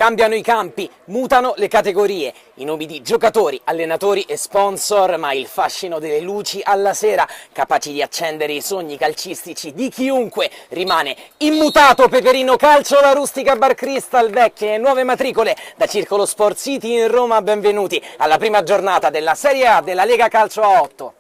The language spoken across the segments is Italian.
Cambiano i campi, mutano le categorie, i nomi di giocatori, allenatori e sponsor, ma il fascino delle luci alla sera, capaci di accendere i sogni calcistici di chiunque, rimane immutato. Peperino Calcio, la rustica Bar Cristal, vecchie e nuove matricole da Circolo Sport City in Roma. Benvenuti alla prima giornata della Serie A della Lega Calcio a 8.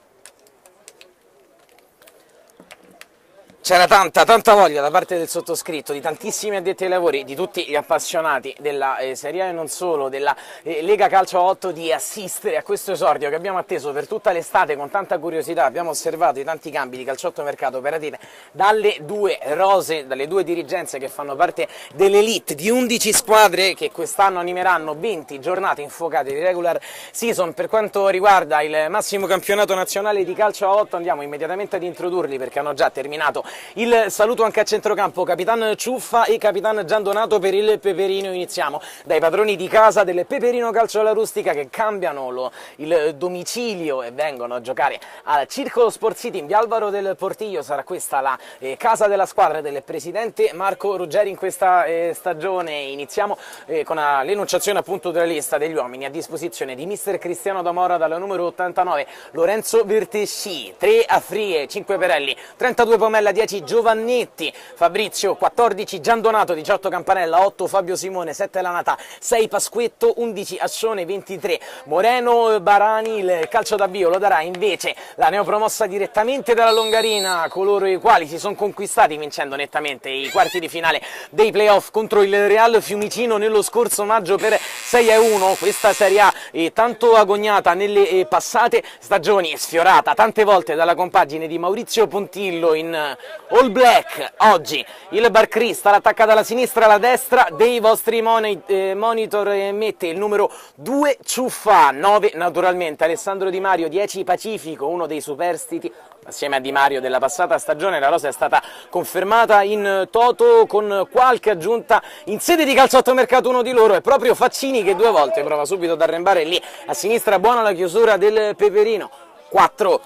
C'era tanta voglia da parte del sottoscritto, di tantissimi addetti ai lavori, di tutti gli appassionati della Serie A e non solo, della Lega Calcio a 8, di assistere a questo esordio che abbiamo atteso per tutta l'estate con tanta curiosità. Abbiamo osservato i tanti cambi di calciotto mercato operati dalle due rose, dalle due dirigenze che fanno parte dell'elite di 11 squadre che quest'anno animeranno 20 giornate infuocate di regular season. Per quanto riguarda il massimo campionato nazionale di calcio a 8 andiamo immediatamente ad introdurli perché hanno già terminato il saluto anche a centrocampo, Capitan Ciuffa e Capitan Giandonato per il Peperino. Iniziamo dai padroni di casa del Peperino Calcio alla Rustica, che cambiano il domicilio e vengono a giocare al Circolo Sport City in via Alvaro del Portiglio. Sarà questa la casa della squadra del presidente Marco Ruggeri in questa stagione. Iniziamo con l'enunciazione appunto della lista degli uomini a disposizione di mister Cristiano D'Amora dalla numero 89, Lorenzo Vertesci, 3 Affrie, 5 Perelli, 32 Pomella, 10 Giovannetti, Fabrizio 14 Giandonato, 18 Campanella, 8 Fabio Simone, 7 Lanata, 6 Pasquetto, 11 Ascione, 23 Moreno Barani. Il calcio d'avvio lo darà invece la neopromossa direttamente dalla Longarina, coloro i quali si sono conquistati vincendo nettamente i quarti di finale dei playoff contro il Real Fiumicino nello scorso maggio per 6-1. Questa Serie A tanto agognata nelle passate stagioni, sfiorata tante volte dalla compagine di Maurizio Pontillo in All Black. Oggi il Bar Cristal attacca dalla sinistra alla destra dei vostri monitor e mette il numero 2 Ciuffa, 9 naturalmente Alessandro Di Mario, 10 Pacifico, uno dei superstiti assieme a Di Mario della passata stagione. La rosa è stata confermata in toto con qualche aggiunta in sede di calciomercato. Uno di loro è proprio Faccini, che 2 volte prova subito ad arrembare lì a sinistra. Buona la chiusura del Peperino. 4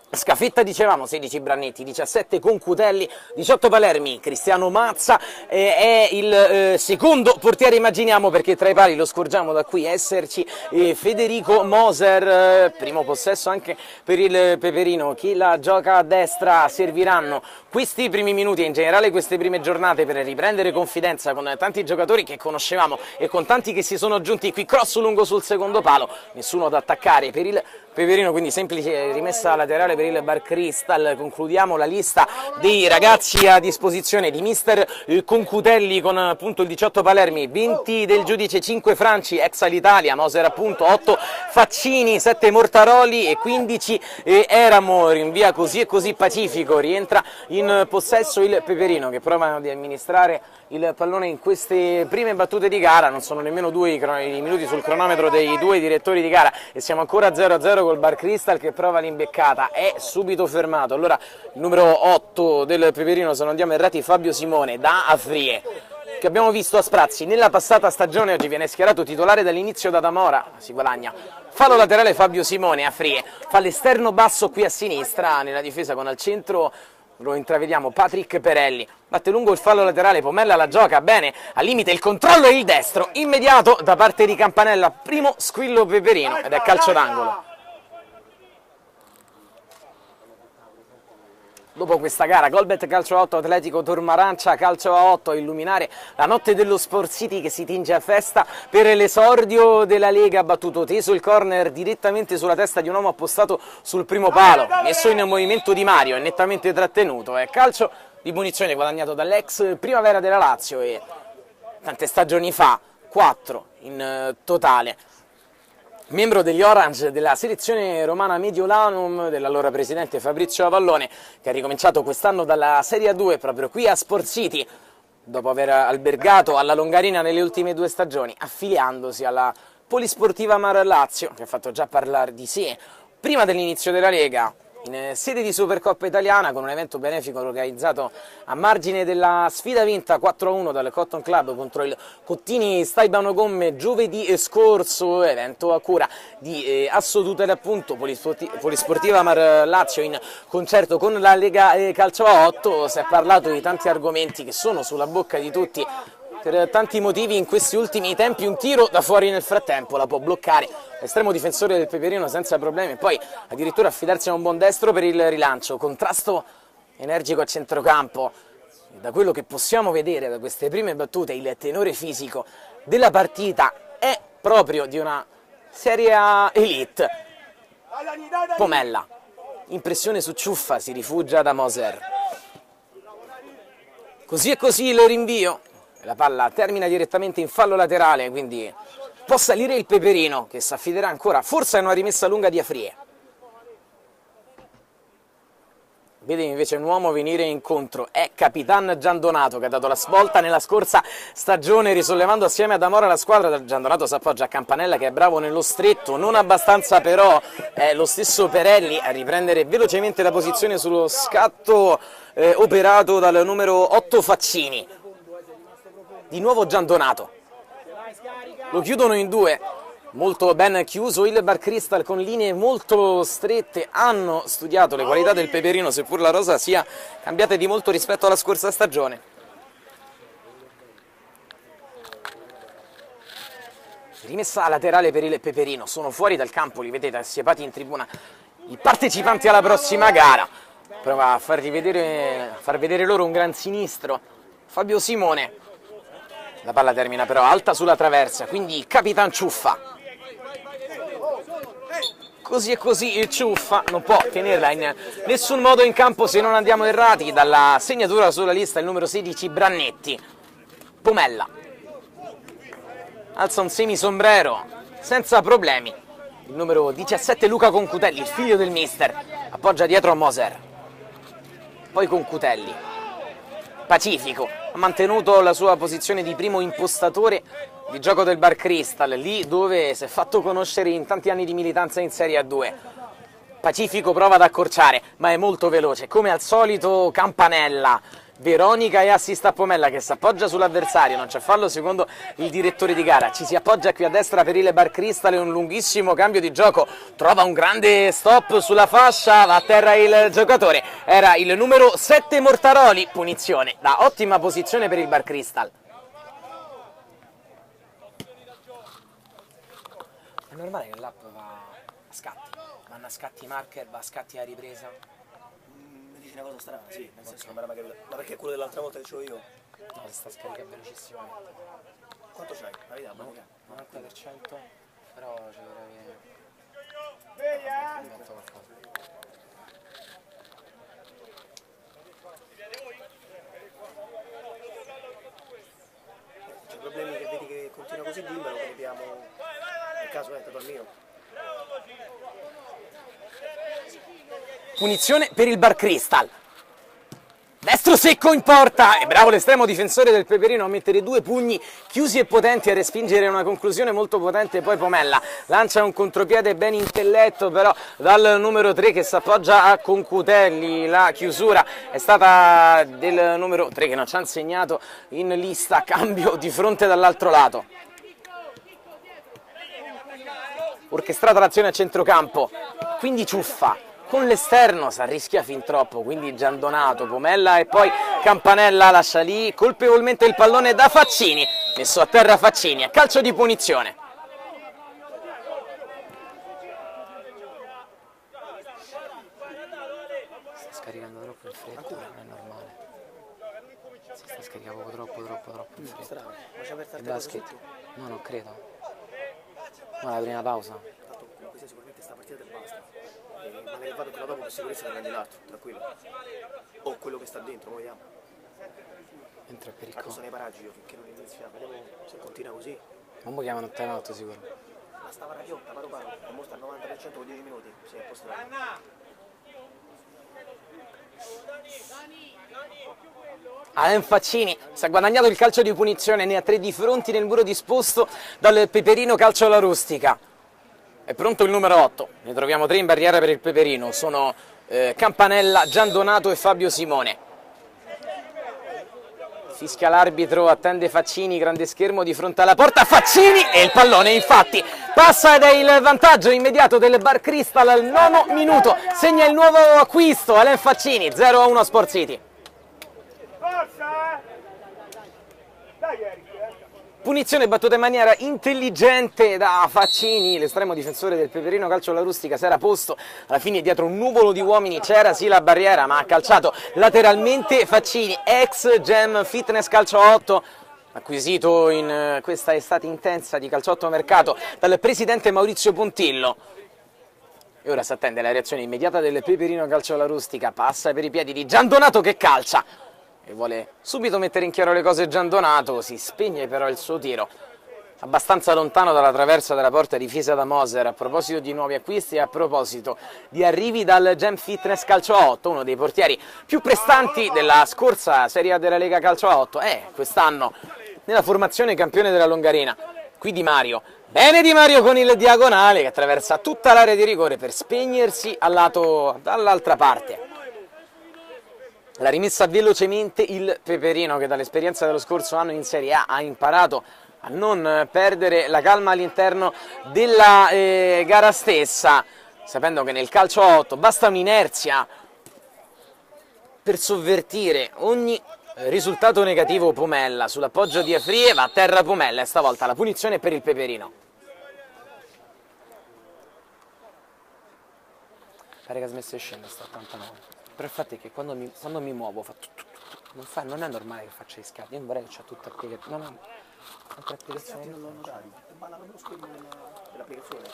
Scafetta, dicevamo, 16 Brannetti, 17 Concutelli, 18 Palermi. Cristiano Mazza è il secondo portiere, immaginiamo, perché tra i pali lo scorgiamo da qui esserci Federico Moser. Primo possesso anche per il Peperino. Chi la gioca a destra? Serviranno questi primi minuti e in generale queste prime giornate per riprendere confidenza con tanti giocatori che conoscevamo e con tanti che si sono aggiunti qui. Cross lungo sul secondo palo, nessuno da attaccare per il Peperino, quindi semplice rimessa laterale per il Bar Cristal. Concludiamo la lista dei ragazzi a disposizione di mister Concutelli con appunto il 18 Palermi, 20 del giudice, 5 Franci, ex all'Italia, Moser appunto, 8 Faccini, 7 Mortaroli e 15 Eramo. Rinvia così e così Pacifico, rientra in possesso il Peperino, che prova ad amministrare il pallone in queste prime battute di gara. Non sono nemmeno 2 i minuti sul cronometro dei 2 direttori di gara e siamo ancora 0-0 col Bar Cristal che prova l'imbeccata, è subito fermato. Allora il numero 8 del Peperino, se non andiamo errati, Fabio Simone da Affrie, che abbiamo visto a sprazzi nella passata stagione. Oggi viene schierato titolare dall'inizio da D'Amora, si guadagna fallo laterale Fabio Simone. Affrie fa l'esterno basso qui a sinistra nella difesa con al centro, lo intravediamo, Patrick Perelli, batte lungo il fallo laterale, Pomella la gioca bene, al limite il controllo e il destro immediato da parte di Campanella, primo squillo Peperino ed è calcio d'angolo. Dopo questa gara, Golbet Calcio a 8, Atletico Tormarancia Calcio a 8, a illuminare la notte dello Sport City che si tinge a festa per l'esordio della Lega. Battuto teso il corner direttamente sulla testa di un uomo appostato sul primo palo, messo in movimento Di Mario, è nettamente trattenuto. È calcio di punizione guadagnato dall'ex Primavera della Lazio e tante stagioni fa, 4 in totale. Membro degli Orange della selezione romana Mediolanum dell'allora presidente Fabrizio Avallone, che ha ricominciato quest'anno dalla Serie A2 proprio qui a Sport City, dopo aver albergato alla Longarina nelle ultime 2 stagioni, affiliandosi alla Polisportiva Mar Lazio, che ha fatto già parlare di sé prima dell'inizio della Lega, in sede di Supercoppa Italiana, con un evento benefico organizzato a margine della sfida vinta 4-1 dal Cotton Club contro il Cottini Staibano Gomme giovedì scorso, evento a cura di Asso Tutele appunto, Polisportiva Mar Lazio in concerto con la Lega Calcio a 8. Si è parlato di tanti argomenti che sono sulla bocca di tutti per tanti motivi in questi ultimi tempi. Un tiro da fuori nel frattempo la può bloccare l'estremo difensore del Peperino senza problemi, e poi addirittura affidarsi a un buon destro per il rilancio. Contrasto energico a centrocampo. Da quello che possiamo vedere da queste prime battute, il tenore fisico della partita è proprio di una Serie A Elite. Pomella, impressione su Ciuffa, si rifugia da Moser. Così e così il rinvio, la palla termina direttamente in fallo laterale, quindi può salire il Peperino, che si affiderà ancora forse a una rimessa lunga di Afrie. Vede invece un uomo venire incontro, è Capitan Giandonato, che ha dato la svolta nella scorsa stagione risollevando assieme ad Amora la squadra. Giandonato si appoggia a Campanella, che è bravo nello stretto, non abbastanza però è lo stesso Perelli a riprendere velocemente la posizione sullo scatto operato dal numero 8 Faccini. Di nuovo Giandonato, lo chiudono in due. Molto ben chiuso il Bar Cristal con linee molto strette. Hanno studiato le qualità del Peperino, seppur la rosa sia cambiata di molto rispetto alla scorsa stagione. Rimessa laterale per il Peperino, sono fuori dal campo, li vedete assiepati in tribuna i partecipanti alla prossima gara. Prova a far vedere loro un gran sinistro Fabio Simone. La palla termina però alta sulla traversa, quindi Capitan Ciuffa. Così e così il Ciuffa non può tenerla in nessun modo in campo, se non andiamo errati. Dalla segnatura sulla lista il numero 16 Brannetti. Pomella alza un semisombrero senza problemi. Il numero 17 Luca Concutelli, il figlio del mister, appoggia dietro a Moser. Poi Concutelli, pacifico, ha mantenuto la sua posizione di primo impostatore di gioco del Bar Cristal, lì dove si è fatto conoscere in tanti anni di militanza in Serie A2. Pacifico prova ad accorciare, ma è molto veloce, come al solito Campanella. Veronica e assist a Pomella, che si appoggia sull'avversario, non c'è fallo secondo il direttore di gara. Ci si appoggia qui a destra per il Bar Cristal, un lunghissimo cambio di gioco, trova un grande stop sulla fascia, va a terra il giocatore, era il numero 7 Mortaroli. Punizione da ottima posizione per il Bar Cristal. È normale che l'app va a scatti, vanno a scatti marker, va a scatti a ripresa. Mi dici una cosa strana, sì, nel senso che non mi era mai capitato. Ma perché è quello dell'altra volta che c'ho io? No, si sta scaricando velocissimamente. Quanto c'hai? La verità, No, 90%, però ci vorrei invento qualcosa. C'è problemi che vedi che continua così, dimmelo, che abbiamo... Nel caso è stato il mio. Punizione per il Bar Cristal. Destro secco in porta, è bravo l'estremo difensore del Peperino a mettere due pugni chiusi e potenti a respingere una conclusione molto potente. Poi Pomella lancia un contropiede ben intelletto però dal numero 3 che si appoggia a Concutelli. La chiusura è stata del numero 3 che non ci ha insegnato in lista, cambio di fronte dall'altro lato. Orchestrata l'azione a centrocampo, quindi Ciuffa con l'esterno si arrischia fin troppo, quindi Giandonato, Pomella e poi Campanella lascia lì colpevolmente il pallone da Faccini, messo a terra Faccini, a calcio di punizione. Si sta scaricando troppo in fretta, non è normale. Si sta scaricando troppo in fretta. Strano, ma c'è aperta Il il basket? No, non credo. No, la prima pausa. Tanto questa sicuramente sta partita del basta. Magari vado quella dopo per sicurezza ne prendi l'altro, tranquillo. O quello che sta dentro, poi vediamo. Entra per il Tanto co. sono nei paraggi io finché non inizia, vediamo se continua così. Non mi chiamano un time out sicuro. Ma stava raghiotta, paro paro, è morta al 90% con 10 minuti, sì, è posto. Alain Faccini si è guadagnato il calcio di punizione, ne ha 3 di fronti nel muro disposto dal Peperino, calcio alla rustica. È pronto il numero 8, ne troviamo 3 in barriera per il Peperino, sono Campanella, Giandonato e Fabio Simone. Fischia l'arbitro, attende Faccini, grande schermo di fronte alla porta, Faccini e il pallone infatti passa ed è il vantaggio immediato del Bar Cristal al 9° minuto, segna il nuovo acquisto Alain Faccini, 0-1 Sport City. Forza! Dai Eric! Punizione battuta in maniera intelligente da Faccini, l'estremo difensore del Peperino Calcio alla Rustica si era posto alla fine dietro un nuvolo di uomini, c'era sì la barriera ma ha calciato lateralmente Faccini, ex Gem Fitness Calcio 8, acquisito in questa estate intensa di calciotto mercato dal presidente Maurizio Pontillo. E ora si attende la reazione immediata del Peperino Calcio alla Rustica, passa per i piedi di Giandonato che calcia e vuole subito mettere in chiaro le cose Giandonato, si spegne però il suo tiro abbastanza lontano dalla traversa della porta difesa da Moser. A proposito di nuovi acquisti e a proposito di arrivi dal Gem Fitness Calcio 8, uno dei portieri più prestanti della scorsa Serie A della Lega Calcio 8, quest'anno nella formazione campione della Longarina, qui Di Mario. Bene Di Mario con il diagonale che attraversa tutta l'area di rigore per spegnersi dall'altra parte. La rimessa velocemente il Peperino che dall'esperienza dello scorso anno in Serie A ha imparato a non perdere la calma all'interno della gara stessa, sapendo che nel calcio 8 basta un'inerzia per sovvertire ogni risultato negativo. Pomella sull'appoggio di Afrie, va a terra Pomella e stavolta la punizione per il Peperino. Pare che ha smesso di scendere, sta 89. Però il fatto è che quando mi muovo fa non è normale che faccia gli scatti, io non vorrei che c'ha tutta applicazione. Non ha altre applicazioni. Non lo notari, balla lo schermo dell'applicazione.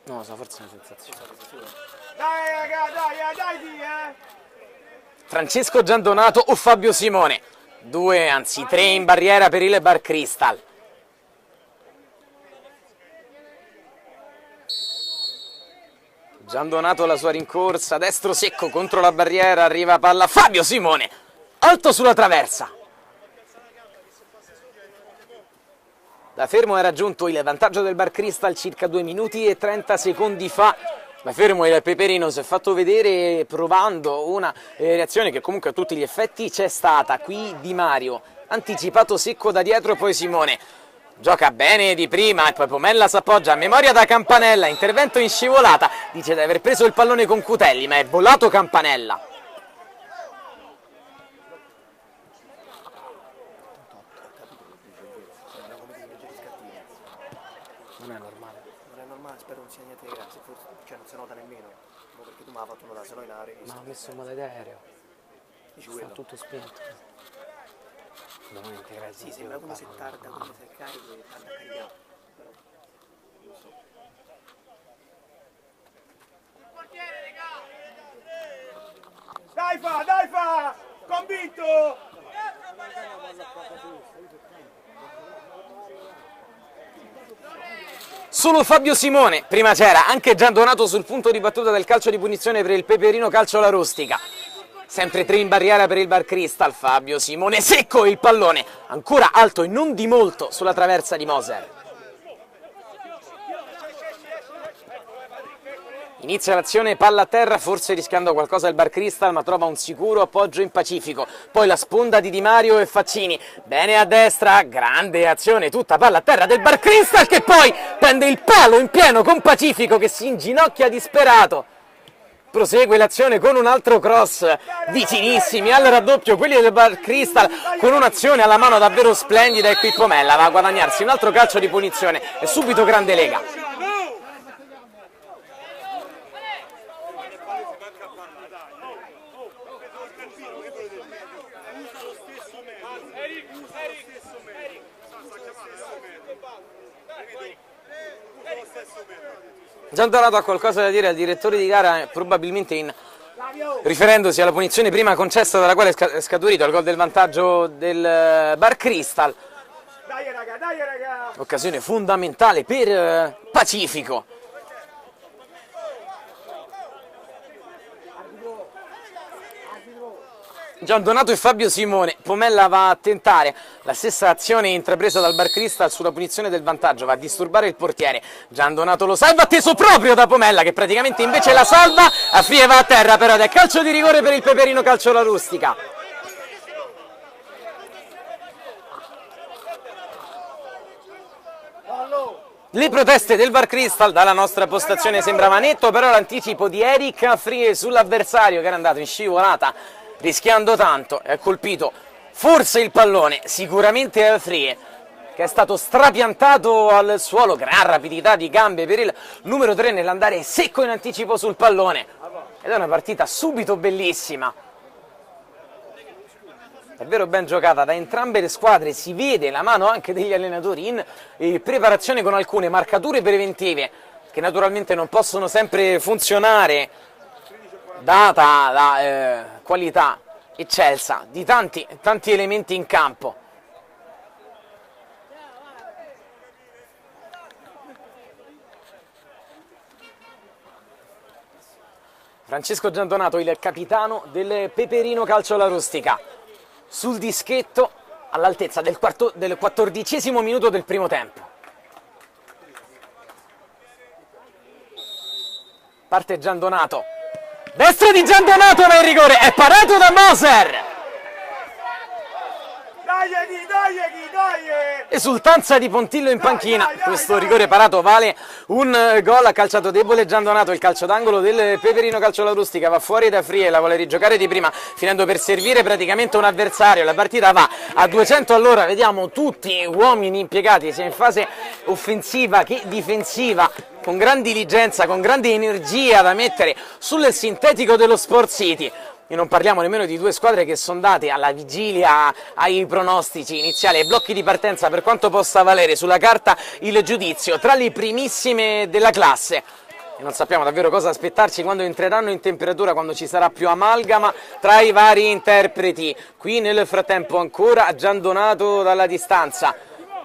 Non lo so, forse è una sensazione. Dai raga, dai, Francesco Giandonato o Fabio Simone? 2, anzi 3 in barriera per il Bar Cristal. Giandonato la sua rincorsa, destro secco contro la barriera, arriva palla Fabio Simone, alto sulla traversa. Da fermo è raggiunto il vantaggio del Bar Cristal circa 2 minuti e 30 secondi fa. Da fermo il Peperino si è fatto vedere provando una reazione che comunque a tutti gli effetti c'è stata. Qui Di Mario, anticipato secco da dietro, poi Simone. Gioca bene di prima e poi Pomella si appoggia a memoria da Campanella, intervento in scivolata, dice di aver preso il pallone con Cutelli ma è volato Campanella. Non è normale. Non è normale, spero non sia niente di grave, forse, cioè non si nota nemmeno, perché tu mi hai fatto notare, se no in aria. Ma ho messo in modo aereo, Dici sta quello? tutto spento. Non è integrato. Sì, sembra come se tarda, come se carico e tarda a caricare. Però, non so. Dai fa! Convinto! Solo Fabio Simone, prima c'era anche Giandonato sul punto di battuta del calcio di punizione per il Peperino Calcio alla Rustica. Sempre 3 in barriera per il Bar Cristal, Fabio Simone secco il pallone, ancora alto e non di molto sulla traversa di Moser. Inizia l'azione, palla a terra, forse rischiando qualcosa il Bar Cristal, ma trova un sicuro appoggio in Pacifico. Poi la sponda di Di Mario e Faccini, bene a destra, grande azione, tutta palla a terra del Bar Cristal che poi prende il palo in pieno con Pacifico che si inginocchia disperato. Prosegue l'azione con un altro cross, vicinissimi al raddoppio quelli del Bar Cristal, con un'azione alla mano davvero splendida e qui Pomella va a guadagnarsi un altro calcio di punizione e subito grande lega. Giandonato ha qualcosa da dire al direttore di gara, probabilmente riferendosi alla punizione prima concessa dalla quale è scaturito il gol del vantaggio del Bar Cristal. Dai raga! Occasione fondamentale per Pacifico. Giandonato e Fabio Simone, Pomella va a tentare la stessa azione intrapresa dal Bar Cristal sulla punizione del vantaggio, va a disturbare il portiere, Giandonato lo salva, atteso proprio da Pomella che praticamente invece la salva, Afrie va a terra però ed è calcio di rigore per il Peperino Calcio alla Rustica. Le proteste del Bar Cristal dalla nostra postazione sembrava netto, però l'anticipo di Eric Afrie sull'avversario che era andato in scivolata rischiando tanto e ha colpito forse il pallone, sicuramente Alfree, che è stato strapiantato al suolo, gran rapidità di gambe per il numero 3 nell'andare secco in anticipo sul pallone, ed è una partita subito bellissima, davvero ben giocata da entrambe le squadre, si vede la mano anche degli allenatori in preparazione con alcune marcature preventive, che naturalmente non possono sempre funzionare, data la qualità eccelsa di tanti elementi in campo. Francesco Giandonato, il capitano del Peperino Calcio alla Rustica, sul dischetto all'altezza del 14° minuto del primo tempo. Parte Giandonato, destro di Giandonato, va in rigore, è parato da Moser. Esultanza di Pontillo in panchina, questo rigore parato vale un gol. Ha calciato debole Giandonato, il calcio d'angolo del Peperino Calcio alla Rustica va fuori da Frie, la vuole rigiocare di prima, finendo per servire praticamente un avversario. La partita va a 200 all'ora, vediamo tutti uomini impiegati sia in fase offensiva che difensiva, con gran diligenza, con grande energia da mettere sul sintetico dello Sport City. E non parliamo nemmeno di due squadre che sono date alla vigilia ai pronostici iniziali, ai blocchi di partenza, per quanto possa valere sulla carta il giudizio, tra le primissime della classe. E non sappiamo davvero cosa aspettarci quando entreranno in temperatura, quando ci sarà più amalgama tra i vari interpreti. Qui nel frattempo ancora Giandonato dalla distanza.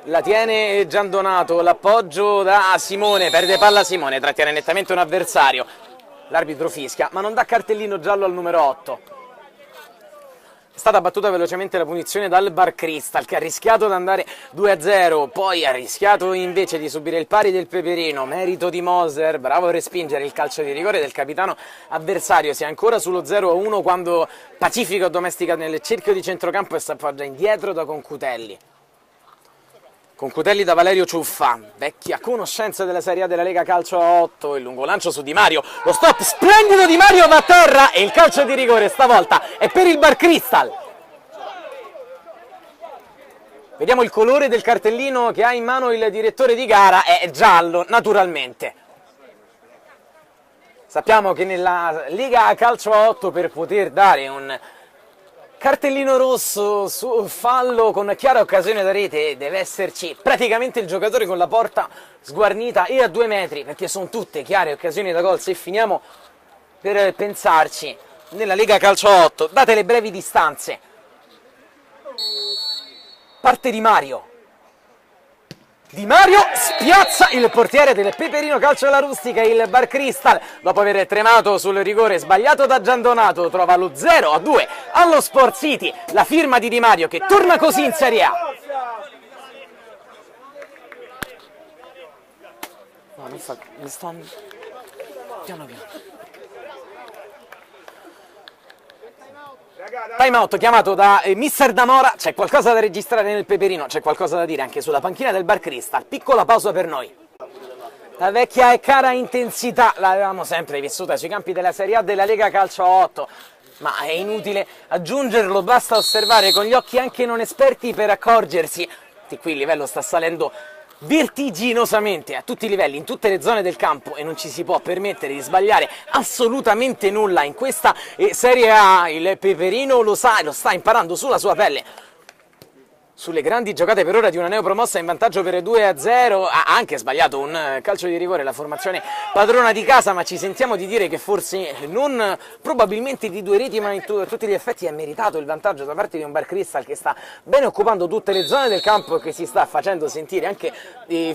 La tiene Giandonato, l'appoggio da Simone, perde palla Simone, trattiene nettamente un avversario. L'arbitro fischia, ma non dà cartellino giallo al numero 8. È stata battuta velocemente la punizione dal Bar Cristal, che ha rischiato di andare 2-0, poi ha rischiato invece di subire il pari del Peperino, merito di Moser, bravo a respingere il calcio di rigore del capitano avversario. Si è ancora sullo 0-1 quando Pacifico domestica nel cerchio di centrocampo e si appoggia indietro da Concutelli. Concutelli da Valerio Ciuffa, vecchia conoscenza della Serie A della Lega Calcio a 8, il lungo lancio su Di Mario, lo stop splendido Di Mario va a terra e il calcio di rigore stavolta è per il Bar Cristal. Vediamo il colore del cartellino che ha in mano il direttore di gara, è giallo naturalmente. Sappiamo che nella Lega Calcio a 8 per poter dare un cartellino rosso su fallo con chiara occasione da rete deve esserci praticamente il giocatore con la porta sguarnita e a 2 metri, perché sono tutte chiare occasioni da gol. Se finiamo per pensarci nella Lega Calcio 8, date le brevi distanze, parte Di Mario. Di Mario spiazza il portiere del Peperino Calcio alla Rustica, il Bar Cristal, dopo aver tremato sul rigore sbagliato da Giandonato, trova lo 0-2 allo Sport City, la firma di Di Mario che torna così in Serie A. No, non fa... mi sto... piano piano. Time out chiamato da Mister D'Amora, c'è qualcosa da registrare nel Peperino, c'è qualcosa da dire anche sulla panchina del Bar Cristal, piccola pausa per noi. La vecchia e cara intensità l'avevamo sempre vissuta sui campi della Serie A della Lega Calcio 8, ma è inutile aggiungerlo, basta osservare con gli occhi anche non esperti per accorgersi che qui il livello sta salendo vertiginosamente a tutti i livelli, in tutte le zone del campo, e non ci si può permettere di sbagliare assolutamente nulla in questa Serie A. Il Peperino lo sa e lo sta imparando sulla sua pelle. Sulle grandi giocate per ora di una neopromossa in vantaggio per 2-0, ha anche sbagliato un calcio di rigore la formazione padrona di casa, ma ci sentiamo di dire che forse non probabilmente di 2 reti, ma a tutti gli effetti è meritato il vantaggio da parte di un Bar Cristal che sta bene occupando tutte le zone del campo e che si sta facendo sentire anche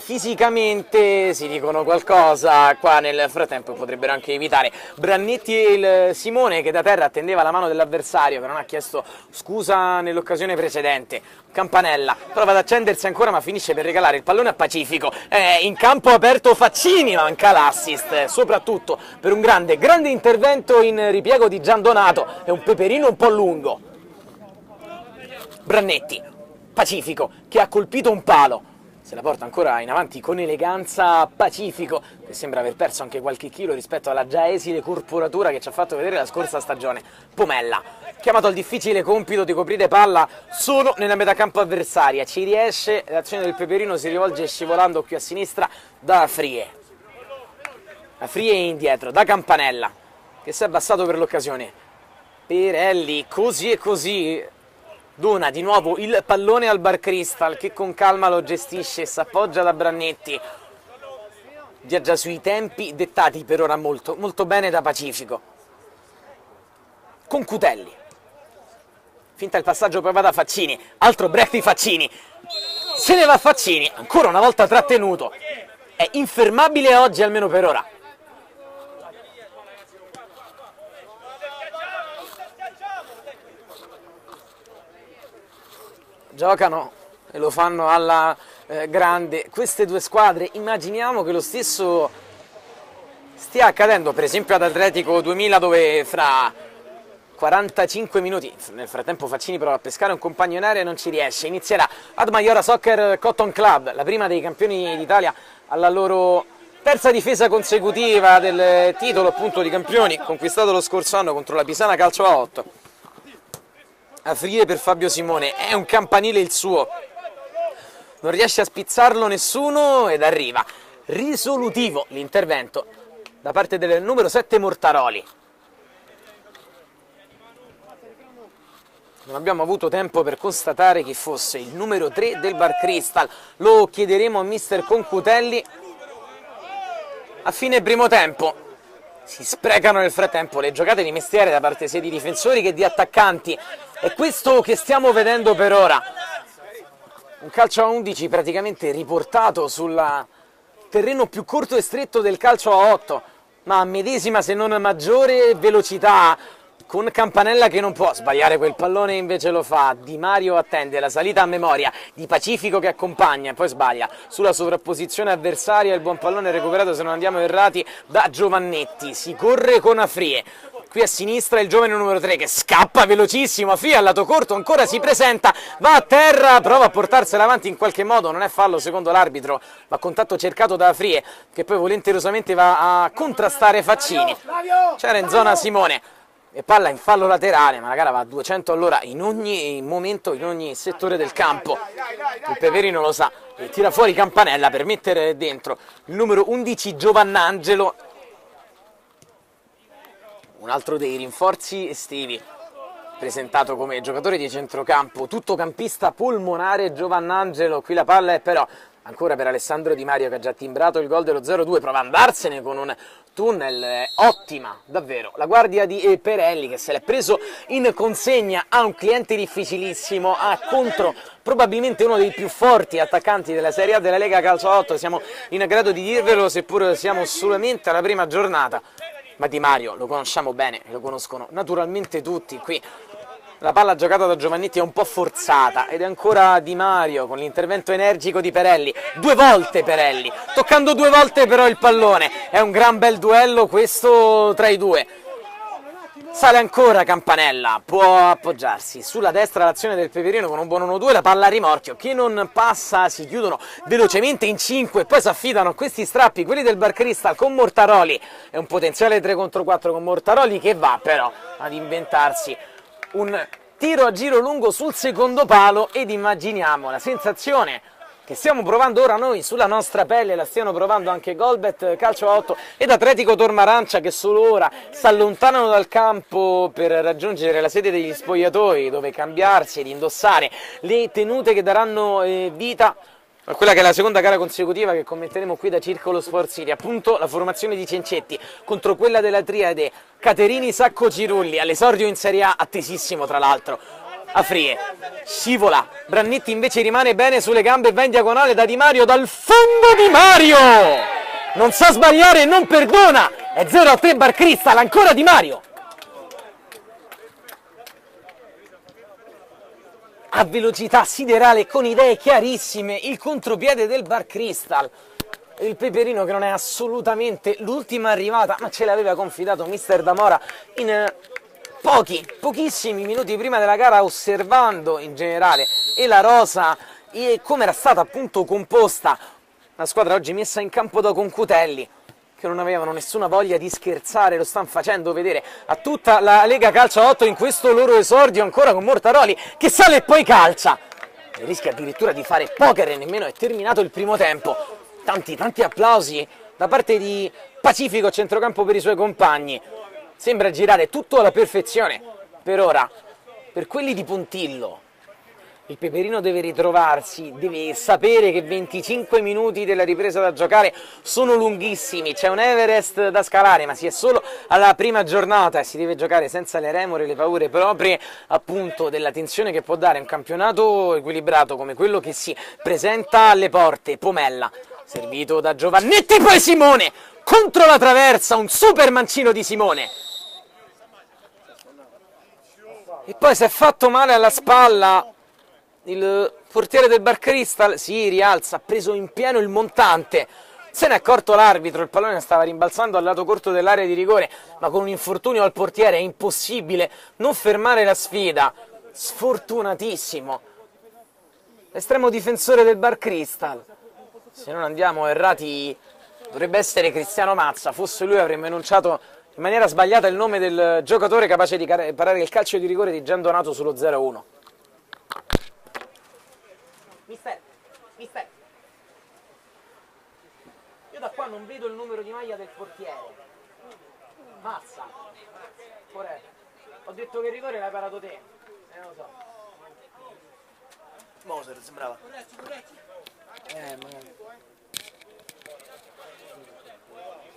fisicamente. Si dicono qualcosa qua, nel frattempo potrebbero anche evitare Brannetti e il Simone, che da terra attendeva la mano dell'avversario, che non ha chiesto scusa nell'occasione precedente. Campanella prova ad accendersi ancora, ma finisce per regalare il pallone a Pacifico. In campo aperto Faccini, manca l'assist, soprattutto per un grande intervento in ripiego di Giandonato. È un Peperino un po' lungo. Brannetti, Pacifico che ha colpito un palo, se la porta ancora in avanti con eleganza Pacifico, che sembra aver perso anche qualche chilo rispetto alla già esile corporatura che ci ha fatto vedere la scorsa stagione. Pomella, chiamato al difficile compito di coprire palla solo nella metà campo avversaria, ci riesce, l'azione del Peperino si rivolge scivolando qui a sinistra da Afrie. Afrie indietro, da Campanella, che si è abbassato per l'occasione. Perelli, così e così, dona di nuovo il pallone al Bar Cristal, che con calma lo gestisce, si appoggia da Brannetti, viaggia sui tempi dettati per ora molto bene da Pacifico. Con Cutelli, finta il passaggio, poi va da Faccini, altro break di Faccini, se ne va Faccini, ancora una volta trattenuto, è infermabile oggi almeno per ora. Giocano e lo fanno alla grande queste due squadre. Immaginiamo che lo stesso stia accadendo per esempio ad Atletico 2000, dove fra 45 minuti, nel frattempo Faccini prova a pescare un compagno in area e non ci riesce, inizierà ad Maiora Soccer Cotton Club, la prima dei campioni d'Italia, alla loro terza difesa consecutiva del titolo appunto di campioni, conquistato lo scorso anno contro la Pisana Calcio a 8. Afrie per Fabio Simone, è un campanile il suo, non riesce a spizzarlo nessuno ed arriva risolutivo l'intervento da parte del numero 7 Mortaroli. Non abbiamo avuto tempo per constatare chi fosse il numero 3 del Bar Cristal, lo chiederemo a mister Concutelli a fine primo tempo. Si sprecano nel frattempo le giocate di mestiere da parte sia di difensori che di attaccanti. È questo che stiamo vedendo per ora. Un calcio a 11 praticamente riportato sul terreno più corto e stretto del calcio a 8, ma a medesima se non maggiore velocità, con Campanella che non può sbagliare quel pallone, invece lo fa. Di Mario attende la salita a memoria di Pacifico che accompagna e poi sbaglia sulla sovrapposizione avversaria. Il buon pallone recuperato, se non andiamo errati, da Giovannetti. Si corre con Afrie, qui a sinistra il giovane numero 3 che scappa velocissimo. Afrie al lato corto ancora si presenta, va a terra, prova a portarsela avanti in qualche modo, non è fallo secondo l'arbitro, ma contatto cercato da Afrie, che poi volenterosamente va a contrastare Faccini. C'era in zona Simone e palla in fallo laterale, ma la gara va a 200 all'ora in ogni momento, in ogni settore del campo. Il Peperino lo sa e tira fuori Campanella per mettere dentro il numero 11 Giovannangelo, un altro dei rinforzi estivi, presentato come giocatore di centrocampo, tuttocampista polmonare Giovannangelo. Qui la palla è però ancora per Alessandro Di Mario, che ha già timbrato il gol dello 0-2, prova ad andarsene con un tunnel, ottima davvero la guardia di Perelli, che se l'è preso in consegna a un cliente difficilissimo, contro probabilmente uno dei più forti attaccanti della Serie A della Lega Calcio 8, siamo in grado di dirvelo, seppur siamo solamente alla prima giornata. Ma Di Mario lo conosciamo bene, lo conoscono naturalmente tutti. Qui la palla giocata da Giovannetti è un po' forzata ed è ancora Di Mario con l'intervento energico di Perelli. Due volte Perelli, toccando due volte però il pallone. È un gran bel duello questo tra i due. Sale ancora Campanella, può appoggiarsi sulla destra l'azione del Peperino con un buon 1-2, la palla a rimorchio che non passa, si chiudono velocemente in 5 e poi si affidano questi strappi, quelli del Bar Cristal con Mortaroli. È un potenziale 3 contro 4 con Mortaroli, che va però ad inventarsi un tiro a giro lungo sul secondo palo, ed immaginiamo la sensazione che stiamo provando ora noi sulla nostra pelle, la stiano provando anche Golbet Calcio a 8 ed Atletico Tormarancia, che solo ora si allontanano dal campo per raggiungere la sede degli spogliatoi, dove cambiarsi ed indossare le tenute che daranno vita a quella che è la seconda gara consecutiva che commenteremo qui da Circolo Sport City, appunto la formazione di Cencetti contro quella della triade Caterini Sacco Cirulli, all'esordio in Serie A, attesissimo tra l'altro. Afrie scivola, Brannetti invece rimane bene sulle gambe e va in diagonale da Di Mario, dal fondo Di Mario non sa sbagliare e non perdona, è 0-3 Bar Cristal, ancora Di Mario a velocità siderale, con idee chiarissime, il contropiede del Bar Cristal. Il Peperino, che non è assolutamente l'ultima arrivata, ma ce l'aveva confidato mister D'Amora in pochissimi minuti prima della gara, osservando in generale e la rosa e come era stata appunto composta la squadra oggi messa in campo da Concutelli, che non avevano nessuna voglia di scherzare, lo stanno facendo vedere a tutta la Lega Calcio 8 in questo loro esordio, ancora con Mortaroli che sale e poi calcia e rischia addirittura di fare poker e nemmeno è terminato il primo tempo. Tanti applausi da parte di Pacifico a centrocampo per i suoi compagni, sembra girare tutto alla perfezione per ora. Per quelli di Pontillo il Peperino deve ritrovarsi, deve sapere che 25 minuti della ripresa da giocare sono lunghissimi, c'è un Everest da scalare, ma si è solo alla prima giornata e si deve giocare senza le remore e le paure proprie appunto della tensione che può dare un campionato equilibrato come quello che si presenta alle porte. Pomella, servito da Giovannetti, poi Simone, contro la traversa, un super mancino di Simone. E poi si è fatto male alla spalla il portiere del Bar Cristal, si rialza, ha preso in pieno il montante, se ne è accorto l'arbitro, il pallone stava rimbalzando al lato corto dell'area di rigore, ma con un infortunio al portiere è impossibile non fermare la sfida. Sfortunatissimo l'estremo difensore del Bar Cristal, se non andiamo errati dovrebbe essere Cristiano Mazza, fosse lui avremmo enunciato in maniera sbagliata il nome del giocatore capace di parare il calcio di rigore di Gian Donato sullo 0-1. Mister, io da qua non vedo il numero di maglia del portiere. Mazza. Ho detto che il rigore l'hai parato te. Non lo so. Moser, sembrava. Magari.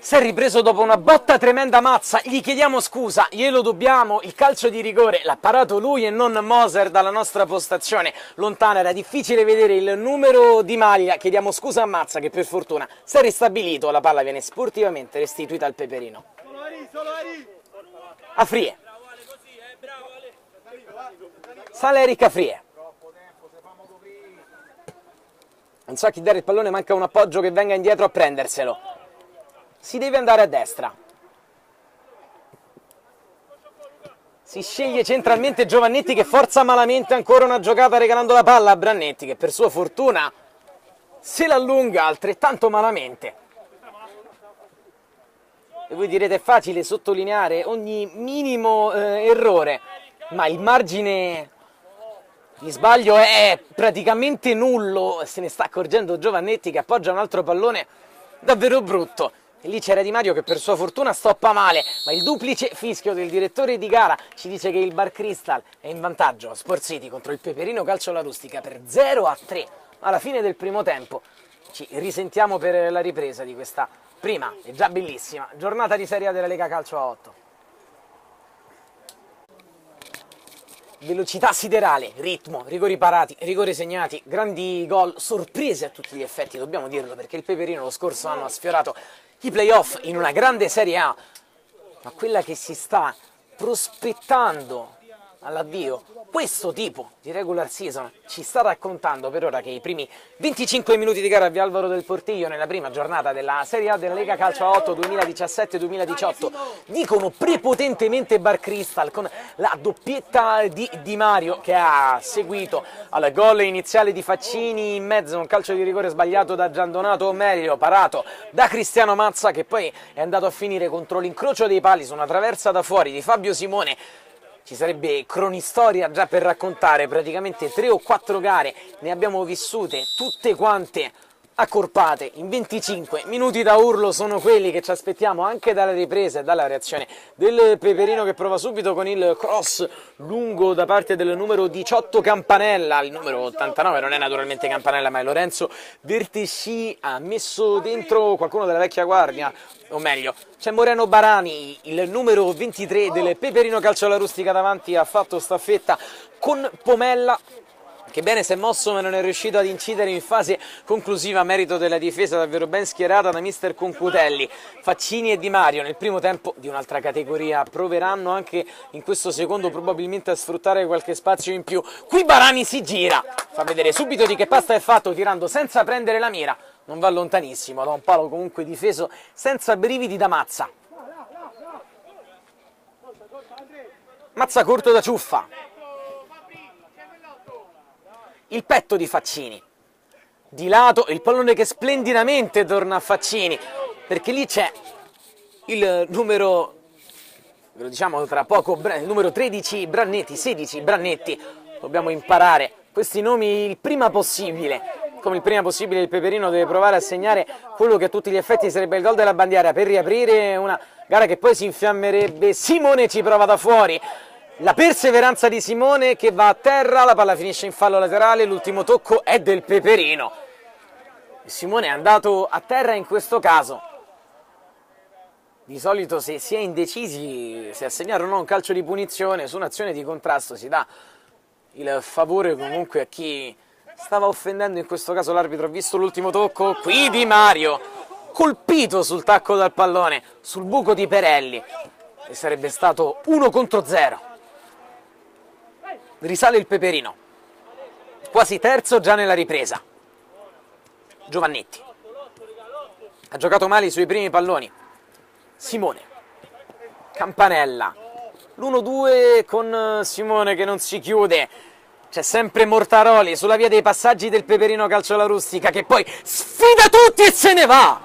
Si è ripreso dopo una botta tremenda Mazza, gli chiediamo scusa, glielo dobbiamo, il calcio di rigore l'ha parato lui e non Moser dalla nostra postazione lontana, era difficile vedere il numero di maglia, chiediamo scusa a Mazza che per fortuna si è ristabilito, la palla viene sportivamente restituita al Peperino. Afrie. Sale Eric Afrie. Non sa chi dare il pallone, manca un appoggio che venga indietro a prenderselo. Si deve andare a destra. Si sceglie centralmente Giovannetti che forza malamente ancora una giocata regalando la palla a Brannetti che per sua fortuna se l'allunga altrettanto malamente. E voi direte è facile sottolineare ogni minimo errore, ma il margine di sbaglio è praticamente nullo. Se ne sta accorgendo Giovannetti che appoggia un altro pallone davvero brutto. E lì c'era Di Mario che per sua fortuna stoppa male, ma il duplice fischio del direttore di gara ci dice che il Bar Cristal è in vantaggio a Sport City contro il Peperino Calcio alla Rustica per 0-3 alla fine del primo tempo. Ci risentiamo per la ripresa di questa prima e già bellissima giornata di Serie A della Lega Calcio a 8. Velocità siderale, ritmo, rigori parati, rigori segnati, grandi gol, sorprese a tutti gli effetti, dobbiamo dirlo, perché il Peperino lo scorso anno ha sfiorato i playoff in una grande Serie A, ma quella che si sta prospettando all'avvio, questo tipo di regular season, ci sta raccontando per ora che i primi 25 minuti di gara a Via Alvaro del Portiglio nella prima giornata della Serie A della Lega Calcio 8 2017-2018 dicono prepotentemente Bar Cristal con la doppietta di Di Mario che ha seguito al gol iniziale di Faccini in mezzo a un calcio di rigore sbagliato da Gian Donato, o meglio parato da Cristiano Mazza che poi è andato a finire contro l'incrocio dei pali su una traversa da fuori di Fabio Simone. Ci sarebbe cronistoria già per raccontare, praticamente 3 o 4 gare ne abbiamo vissute tutte quante accorpate in 25 minuti da urlo, sono quelli che ci aspettiamo anche dalla ripresa e dalla reazione del Peperino che prova subito con il cross lungo da parte del numero 18 Campanella, il numero 89 non è naturalmente Campanella ma è Lorenzo Vertesci, ha messo dentro qualcuno della vecchia guardia, o meglio c'è Moreno Barani, il numero 23 del Peperino Calcio alla Rustica davanti, ha fatto staffetta con Pomella che bene si è mosso ma non è riuscito ad incidere in fase conclusiva a merito della difesa davvero ben schierata da mister Concutelli. Faccini e Di Mario nel primo tempo di un'altra categoria proveranno anche in questo secondo probabilmente a sfruttare qualche spazio in più. Qui Barani si gira, fa vedere subito di che pasta è fatto tirando senza prendere la mira, non va lontanissimo da un palo comunque difeso senza brividi da Mazza. Mazza corto da Ciuffa. il petto di Faccini. Di lato il pallone che splendidamente torna a Faccini, perché lì c'è il numero, ve lo diciamo tra poco, il numero 13 Brannetti, 16 Brannetti. Dobbiamo imparare questi nomi il prima possibile. Come il prima possibile il Peperino deve provare a segnare quello che a tutti gli effetti sarebbe il gol della bandiera per riaprire una gara che poi si infiammerebbe. Simone ci prova da fuori, la perseveranza di Simone che va a terra, la palla finisce in fallo laterale, l'ultimo tocco è del Peperino. Simone è andato a terra in questo caso. Di solito se si è indecisi se assegnare o no un calcio di punizione su un'azione di contrasto si dà il favore comunque a chi stava offendendo, in questo caso l'arbitro ha visto l'ultimo tocco, qui Di Mario, colpito sul tacco dal pallone, sul buco di Perelli, e sarebbe stato 1 contro 0. Risale il Peperino, quasi terzo già nella ripresa. Giovannetti ha giocato male i suoi primi palloni. Simone, Campanella, l'1-2 con Simone che non si chiude. C'è sempre Mortaroli sulla via dei passaggi del Peperino Calcio alla Rustica, che poi sfida tutti e se ne va,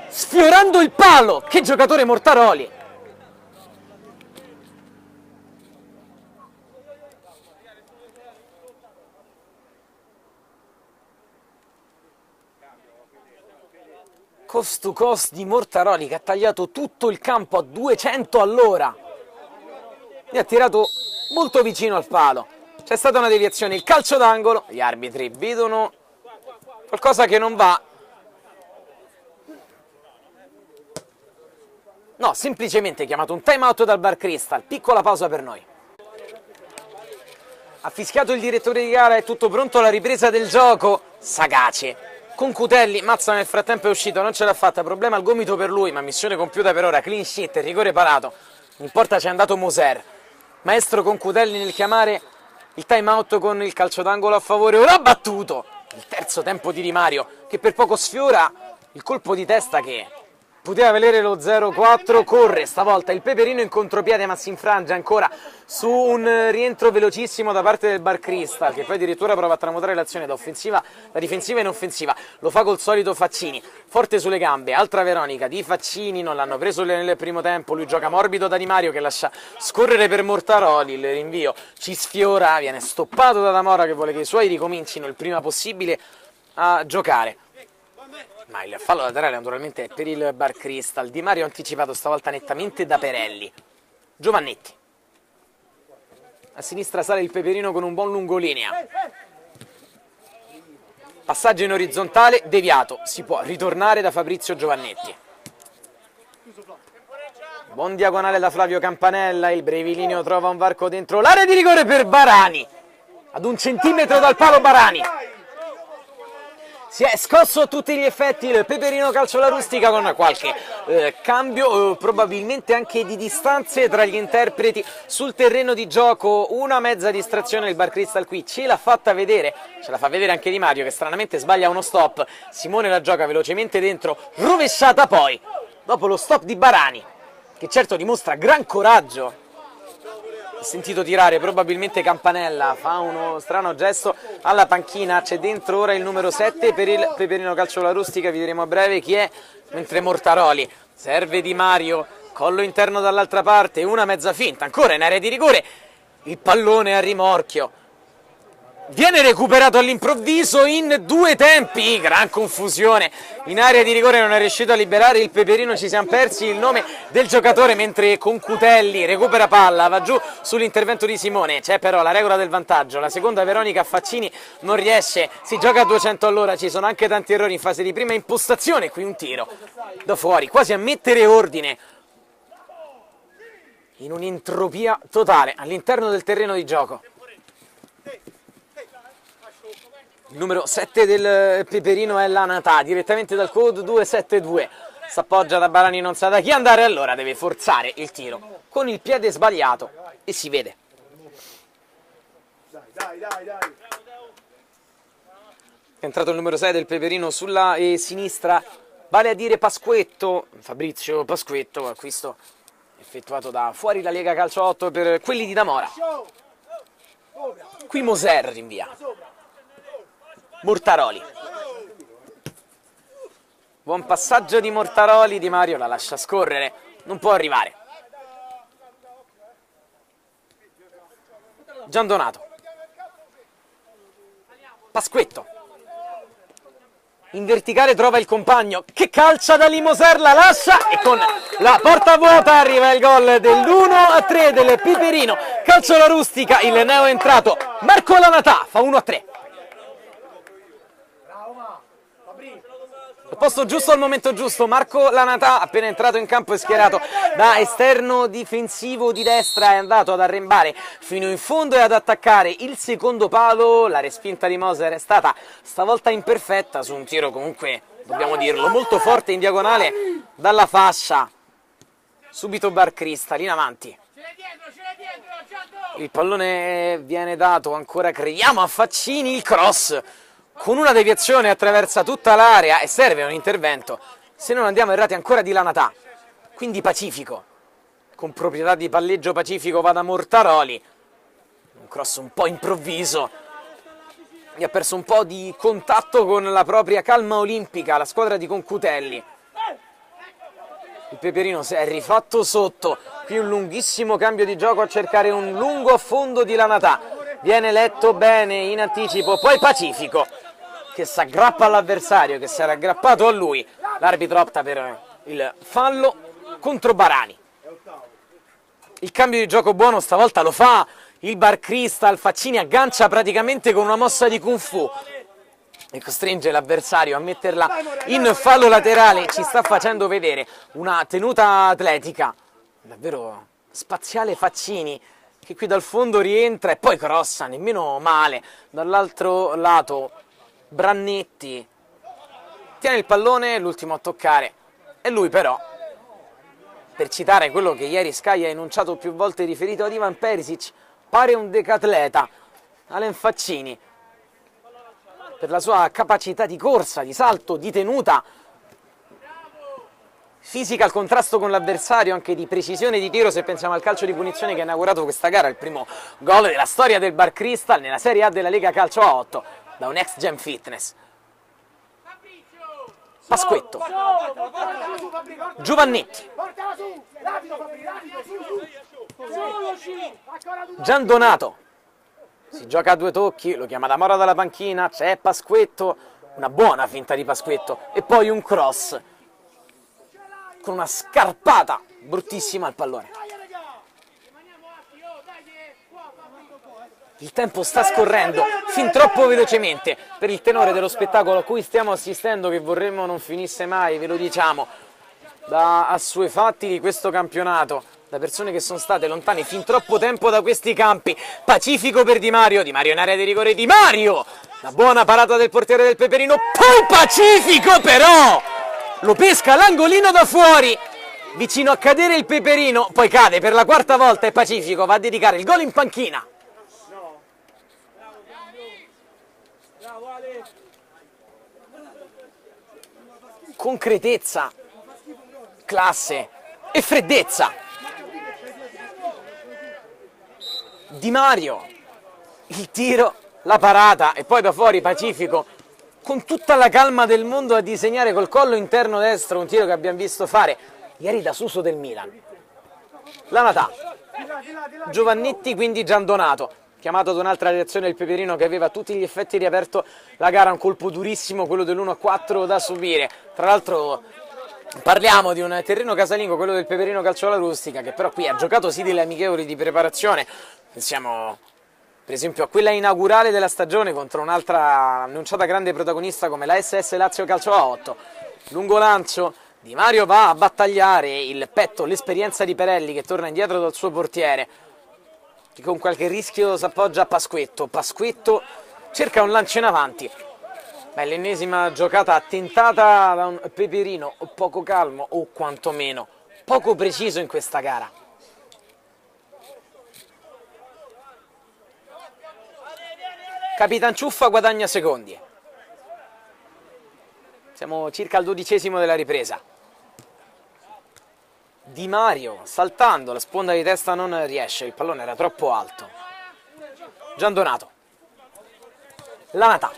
sfiorando il palo. Che giocatore Mortaroli! Cost to cost di Mortaroli, che ha tagliato tutto il campo a 200 all'ora e ha tirato molto vicino al palo. C'è stata una deviazione, il calcio d'angolo, gli arbitri vedono qualcosa che non va. No, semplicemente chiamato un time out dal Bar Cristal, piccola pausa per noi. Ha fischiato il direttore di gara, è tutto pronto alla ripresa del gioco. Sagace. Concutelli, Mazza nel frattempo è uscito, non ce l'ha fatta, problema al gomito per lui, ma missione compiuta per ora, clean sheet, rigore parato. In porta c'è andato Moser. Maestro Concutelli nel chiamare il time out con il calcio d'angolo a favore, ora battuto. Il terzo tempo di Di Mario, che per poco sfiora il colpo di testa che poteva valere lo 0-4, corre stavolta il Peperino in contropiede, ma si infrange ancora su un rientro velocissimo da parte del Bar Cristal, che poi addirittura prova a tramutare l'azione da difensiva in offensiva. Lo fa col solito Faccini, forte sulle gambe, altra Veronica di Faccini, non l'hanno preso nel primo tempo, lui gioca morbido da Di Mario che lascia scorrere per Mortaroli, il rinvio ci sfiora, viene stoppato da Damora che vuole che i suoi ricomincino il prima possibile a giocare. Ma il fallo laterale naturalmente è per il Bar Cristal. Di Mario anticipato stavolta nettamente da Perelli. Giovannetti. A sinistra sale il Peperino con un buon lungolinea. Passaggio in orizzontale, deviato. Si può ritornare da Fabrizio Giovannetti. Buon diagonale da Flavio Campanella. Il brevilineo trova un varco dentro l'area di rigore per Barani. Ad 1 centimetro dal palo Barani. Si è scosso a tutti gli effetti il Peperino Calcio alla Rustica con qualche cambio, probabilmente anche di distanze tra gli interpreti sul terreno di gioco. Una mezza distrazione il Bar Cristal qui ce l'ha fatta vedere, ce la fa vedere anche Di Mario che stranamente sbaglia uno stop. Simone la gioca velocemente dentro, rovesciata poi, dopo lo stop di Barani, che certo dimostra gran coraggio. Sentito tirare probabilmente Campanella, fa uno strano gesto alla panchina, c'è dentro ora il numero 7 per il Peperino Calcio alla Rustica, vi diremo a breve chi è, mentre Mortaroli serve Di Mario, collo interno dall'altra parte, una mezza finta, ancora in area di rigore, il pallone a rimorchio, viene recuperato all'improvviso in 2 tempi, gran confusione, in area di rigore non è riuscito a liberare il Peperino, ci siamo persi il nome del giocatore, mentre Concutelli recupera palla, va giù sull'intervento di Simone, c'è però la regola del vantaggio, la seconda Veronica Faccini non riesce, si gioca a 200 all'ora, ci sono anche tanti errori in fase di prima impostazione, qui un tiro da fuori, quasi a mettere ordine in un'entropia totale all'interno del terreno di gioco. Il numero 7 del Peperino è l'Anatà, direttamente dal code 272. S'appoggia da Barani, non sa da chi andare, allora deve forzare il tiro con il piede sbagliato e si vede. È entrato il numero 6 del Peperino sulla sinistra, vale a dire Pasquetto, Fabrizio Pasquetto, acquisto effettuato da fuori la Lega Calcio 8 per quelli di Damora. Qui Moser rinvia. Mortaroli. Buon passaggio di Mortaroli, Di Mario la lascia scorrere, non può arrivare. Giandonato. Pasquetto. In verticale trova il compagno che calcia da Limoser, la lascia e con la porta vuota arriva il gol dell'1-3 del Peperino. Calcio alla rustica, il neo entrato Marco Lanatà fa 1-3. Al posto giusto al momento giusto, Marco Lanatà appena entrato in campo è schierato da esterno difensivo di destra, è andato ad arrembare fino in fondo e ad attaccare il secondo palo. La respinta di Moser è stata stavolta imperfetta su un tiro comunque, dobbiamo dirlo, molto forte in diagonale dalla fascia. Subito Bar Crystal in avanti. Il pallone viene dato, ancora crediamo a Faccini, il cross con una deviazione attraversa tutta l'area e serve un intervento, se non andiamo errati ancora di Lanatà, quindi Pacifico, con proprietà di palleggio Pacifico va da Mortaroli, un cross un po' improvviso, e ha perso un po' di contatto con la propria calma olimpica, la squadra di Concutelli. Il Peperino si è rifatto sotto, qui un lunghissimo cambio di gioco a cercare un lungo affondo di Lanatà, viene letto bene in anticipo, poi Pacifico che si aggrappa all'avversario, che si era aggrappato a lui, l'arbitro opta per il fallo contro Barani. Il cambio di gioco buono stavolta lo fa il Bar Crystal, Faccini aggancia praticamente con una mossa di Kung Fu e costringe l'avversario a metterla in fallo laterale, ci sta facendo vedere una tenuta atletica davvero spaziale Faccini, che qui dal fondo rientra e poi crossa, nemmeno male. Dall'altro lato Brannetti tiene il pallone, l'ultimo a toccare è lui, però, per citare quello che ieri Sky ha enunciato più volte riferito ad Ivan Perisic, pare un decatleta Alen Faccini per la sua capacità di corsa, di salto, di tenuta fisica al contrasto con l'avversario, anche di precisione di tiro se pensiamo al calcio di punizione che ha inaugurato questa gara, il primo gol della storia del Bar Crystal nella Serie A della Lega Calcio a 8 da un ex Gem Fitness. Pasquetto, Giovannetti, Giandonato, si gioca a due tocchi, lo chiama da Mora dalla panchina, c'è Pasquetto, una buona finta di Pasquetto e poi un cross con una scarpata bruttissima al pallone. Il tempo sta scorrendo fin troppo velocemente per il tenore dello spettacolo a cui stiamo assistendo, che vorremmo non finisse mai, ve lo diciamo, da assuefatti di questo campionato, da persone che sono state lontane fin troppo tempo da questi campi. Pacifico per Di Mario in area di rigore, Di Mario! La buona parata del portiere del Peperino, poi Pacifico però! Lo pesca l'angolino da fuori, vicino a cadere il Peperino, poi cade per la quarta volta e Pacifico va a dedicare il gol in panchina. Concretezza, classe e freddezza. Di Mario, il tiro, la parata e poi da fuori Pacifico con tutta la calma del mondo a disegnare col collo interno destro un tiro che abbiamo visto fare ieri da Suso del Milan. Lanatà, Giovannetti, quindi Giandonato, chiamato ad un'altra reazione il Peperino che aveva a tutti gli effetti riaperto la gara, un colpo durissimo, quello dell'1-4 da subire. Tra l'altro parliamo di un terreno casalingo, quello del Peperino Calcio alla Rustica, che però qui ha giocato sì delle amichevoli di preparazione, pensiamo per esempio a quella inaugurale della stagione contro un'altra annunciata grande protagonista come la SS Lazio Calcio a 8. Lungo lancio, Di Mario va a battagliare il petto, l'esperienza di Perelli che torna indietro dal suo portiere, che con qualche rischio si appoggia a Pasquetto. Pasquetto cerca un lancio in avanti. Beh, l'ennesima giocata tentata da un Peperino poco calmo o quantomeno poco preciso in questa gara. Capitan Ciuffa guadagna secondi. Siamo circa al 12° della ripresa. Di Mario saltando, la sponda di testa non riesce, il pallone era troppo alto. Giandonato, Lanatà,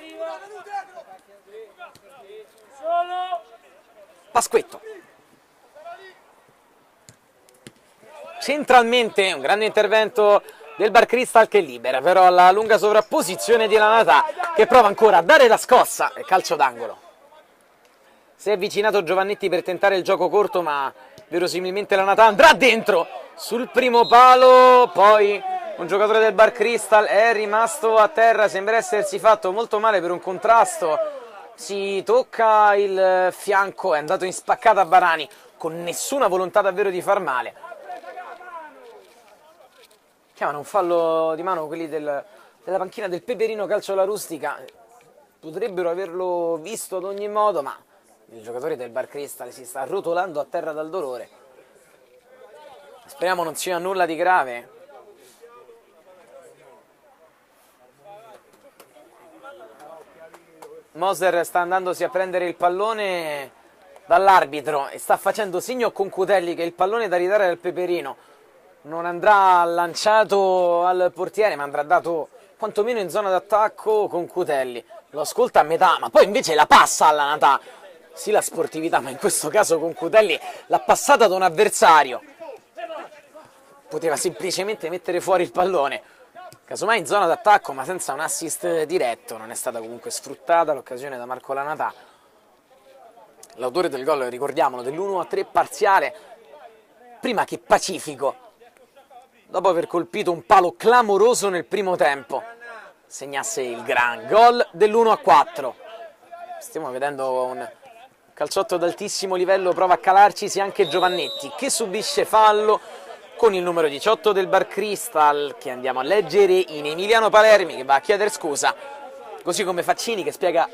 Pasquetto. Centralmente un grande intervento del Bar Cristal che libera però la lunga sovrapposizione di Lanatà, che prova ancora a dare la scossa e calcio d'angolo. Si è avvicinato Giovannetti per tentare il gioco corto, ma verosimilmente Lanatà andrà dentro sul primo palo. Poi un giocatore del Bar Cristal è rimasto a terra, sembra essersi fatto molto male per un contrasto. Si tocca il fianco, è andato in spaccata Barani con nessuna volontà davvero di far male. Chiamano un fallo di mano quelli della panchina del Peperino Calcio alla Rustica. Potrebbero averlo visto ad ogni modo, ma il giocatore del Bar Cristal si sta rotolando a terra dal dolore. Speriamo non sia nulla di grave. Moser sta andandosi a prendere il pallone dall'arbitro e sta facendo segno con Cutelli che il pallone da ridare al Peperino non andrà lanciato al portiere, ma andrà dato quantomeno in zona d'attacco con Cutelli. Lo ascolta a metà, ma poi invece la passa alla Lanatà. Sì, la sportività, ma in questo caso con Cutelli l'ha passata ad un avversario. Poteva semplicemente mettere fuori il pallone, casomai in zona d'attacco, ma senza un assist diretto. Non è stata comunque sfruttata l'occasione da Marco Lanatà. L'autore del gol, ricordiamolo, dell'1-3 parziale, prima che Pacifico, dopo aver colpito un palo clamoroso nel primo tempo, segnasse il gran gol dell'1-4. Stiamo vedendo un calciotto ad altissimo livello, prova a calarcisi anche Giovannetti, che subisce fallo con il numero 18 del Bar Cristal, che andiamo a leggere in Emiliano Palermi, che va a chiedere scusa, così come Faccini che spiega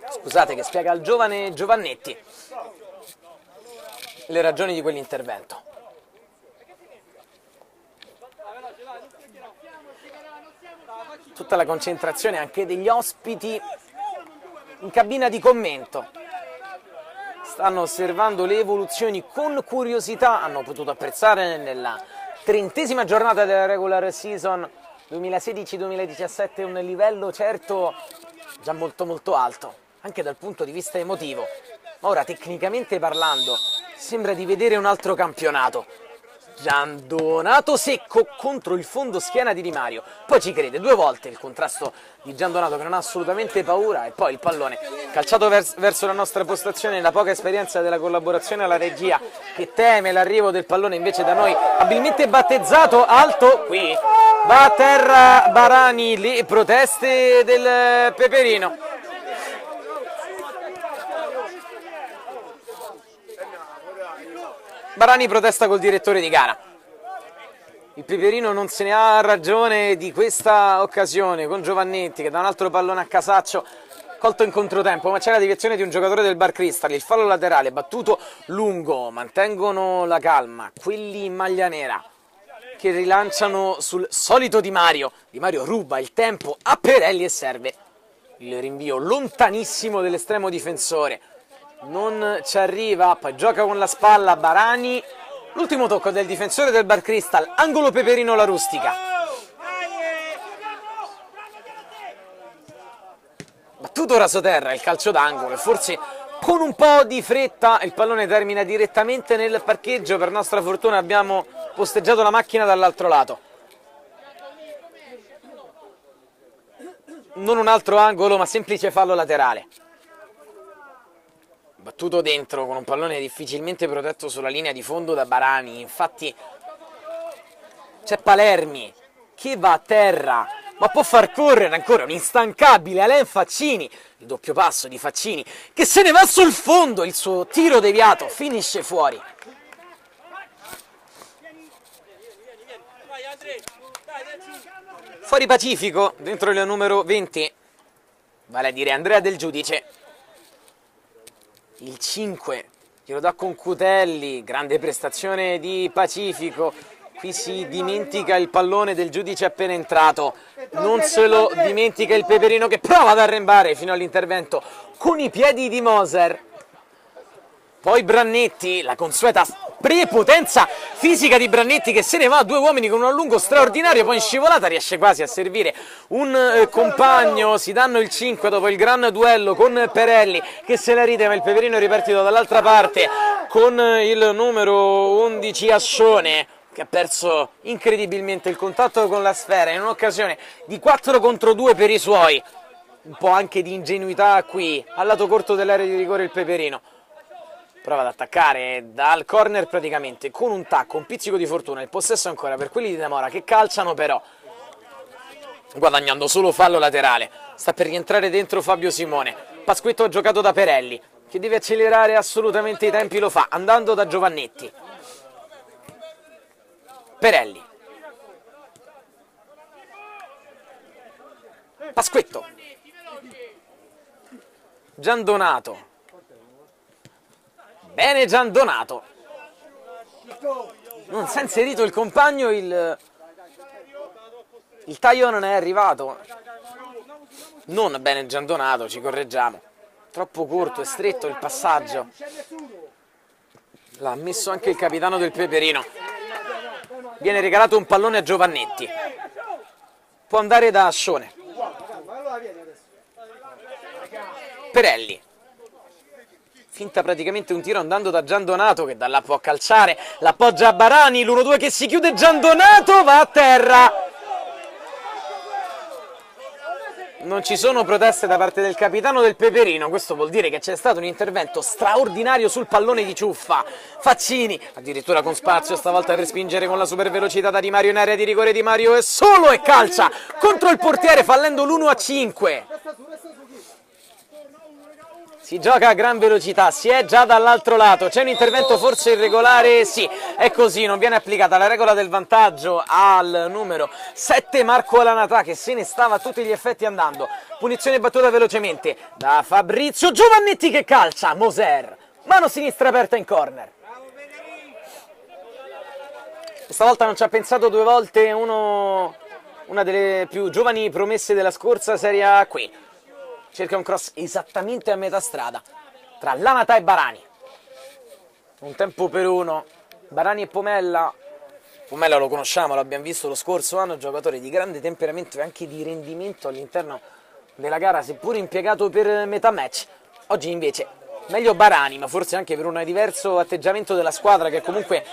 scusate, che spiega al giovane Giovannetti le ragioni di quell'intervento. Tutta la concentrazione anche degli ospiti in cabina di commento. Stanno osservando le evoluzioni con curiosità, hanno potuto apprezzare nella 30ª giornata della regular season 2016-2017 un livello certo già molto alto, anche dal punto di vista emotivo. Ma ora, tecnicamente parlando, sembra di vedere un altro campionato. Giandonato secco contro il fondo schiena di Di Mario, poi ci crede 2 volte il contrasto di Giandonato che non ha assolutamente paura, e poi il pallone calciato verso la nostra postazione. La poca esperienza della collaborazione alla regia che teme l'arrivo del pallone invece da noi abilmente battezzato alto. Qui va a terra Barani, le proteste del Peperino. Barani protesta col direttore di gara. Il Peperino non se ne ha ragione di questa occasione, con Giovannetti che dà un altro pallone a Casaccio, colto in controtempo, ma c'è la deviazione di un giocatore del Bar Cristal. Il fallo laterale battuto lungo, mantengono la calma quelli in maglia nera che rilanciano sul solito Di Mario. Di Mario ruba il tempo a Perelli e serve il rinvio lontanissimo dell'estremo difensore. Non ci arriva, poi gioca con la spalla Barani. L'ultimo tocco del difensore del Bar Cristal, angolo Peperino la Rustica. Battuto rasoterra il calcio d'angolo e forse con un po' di fretta il pallone termina direttamente nel parcheggio. Per nostra fortuna abbiamo posteggiato la macchina dall'altro lato. Non un altro angolo, ma semplice fallo laterale. Battuto dentro con un pallone difficilmente protetto sulla linea di fondo da Barani. Infatti c'è Palermi che va a terra, ma può far correre ancora un instancabile Alain Faccini. Il doppio passo di Faccini che se ne va sul fondo, il suo tiro deviato finisce fuori. Fuori Pacifico, dentro il numero 20, vale a dire Andrea Del Giudice. Il 5 glielo dà con Cutelli, grande prestazione di Pacifico. Qui si dimentica il pallone Del Giudice appena entrato, non se lo dimentica il Peperino che prova ad arrembare fino all'intervento con i piedi di Moser. Poi Brannetti, la consueta prepotenza fisica di Brannetti che se ne va a due uomini con un allungo straordinario, poi in scivolata riesce quasi a servire un compagno, si danno il 5 dopo il gran duello con Perelli che se la ride, ma il Peperino è ripartito dall'altra parte con il numero 11 Ascione, che ha perso incredibilmente il contatto con la sfera in un'occasione di 4 contro 2 per i suoi. Un po' anche di ingenuità qui, al lato corto dell'area di rigore il Peperino. Prova ad attaccare dal corner praticamente, con un tacco, un pizzico di fortuna, il possesso ancora per quelli di Demora che calciano però, guadagnando solo fallo laterale. Sta per rientrare dentro Fabio Simone. Pasquetto ha giocato da Perelli, che deve accelerare assolutamente i tempi, lo fa, andando da Giovannetti. Perelli. Pasquetto. Giandonato. Bene Giandonato. Non si è inserito il compagno, il taglio non è arrivato. Non bene Giandonato, ci correggiamo. Troppo corto e stretto il passaggio. L'ha messo anche il capitano del Peperino. Viene regalato un pallone a Giovannetti. Può andare da Ascione. Perelli. Finta praticamente un tiro andando da Giandonato che da là può calciare. L'appoggia a Barani, l'1-2 che si chiude, Giandonato va a terra. Non ci sono proteste da parte del capitano del Peperino, questo vuol dire che c'è stato un intervento straordinario sul pallone di ciuffa. Faccini, addirittura con spazio stavolta per spingere con la super velocità da Di Mario in area di rigore. Di Mario è solo e calcia contro il portiere fallendo l'1-5. Si gioca a gran velocità, si è già dall'altro lato, c'è un intervento forse irregolare? Sì, è così, non viene applicata la regola del vantaggio al numero 7 Marco Alanatà che se ne stava a tutti gli effetti andando. Punizione battuta velocemente da Fabrizio Giovannetti che calcia, Moser, mano sinistra aperta in corner. Stavolta non ci ha pensato due volte una delle più giovani promesse della scorsa Serie A qui. Cerca un cross esattamente a metà strada tra Lanatà e Barani. Un tempo per uno. Barani e Pomella. Pomella lo conosciamo, l'abbiamo visto lo scorso anno, giocatore di grande temperamento e anche di rendimento all'interno della gara, seppur impiegato per metà match. Oggi invece meglio Barani, ma forse anche per un diverso atteggiamento della squadra che comunque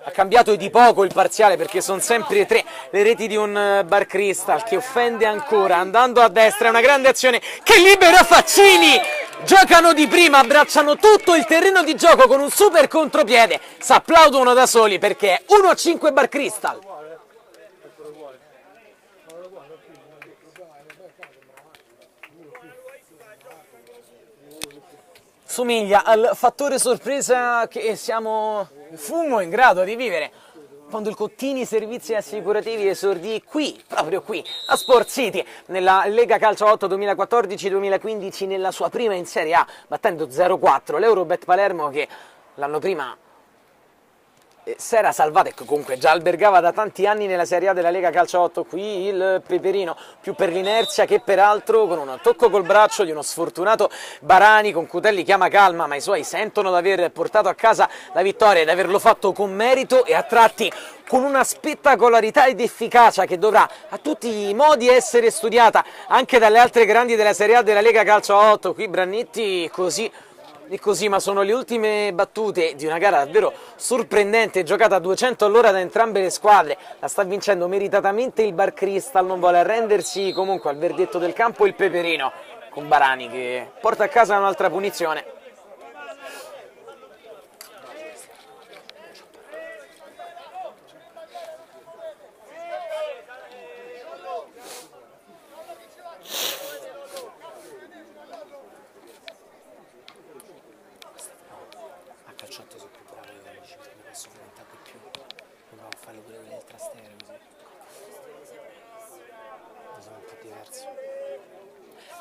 ha cambiato di poco il parziale, perché sono sempre 3 le reti di un Bar Crystal che offende ancora andando a destra. È una grande azione che libera Faccini, giocano di prima, abbracciano tutto il terreno di gioco con un super contropiede, si applaudono da soli perché è 1-5 Bar Crystal. Somiglia al fattore sorpresa che fummo in grado di vivere quando il Cottini Servizi Assicurativi esordì qui, proprio qui, a Sport City, nella Lega Calcio 8 2014-2015, nella sua prima in Serie A, battendo 0-4 l'Eurobet Palermo che l'anno prima si era salvata e che comunque già albergava da tanti anni nella Serie A della Lega Calcio 8. Qui il Peperino, più per l'inerzia che peraltro con un tocco col braccio di uno sfortunato Barani, con Cutelli chiama calma, ma i suoi sentono di aver portato a casa la vittoria e di averlo fatto con merito e a tratti con una spettacolarità ed efficacia che dovrà a tutti i modi essere studiata anche dalle altre grandi della Serie A della Lega Calcio 8. Qui Brannetti così e così, ma sono le ultime battute di una gara davvero sorprendente, giocata a 200 all'ora da entrambe le squadre. La sta vincendo meritatamente il Bar Crystal, non vuole arrendersi comunque al verdetto del campo il Peperino, con Barani che porta a casa un'altra punizione.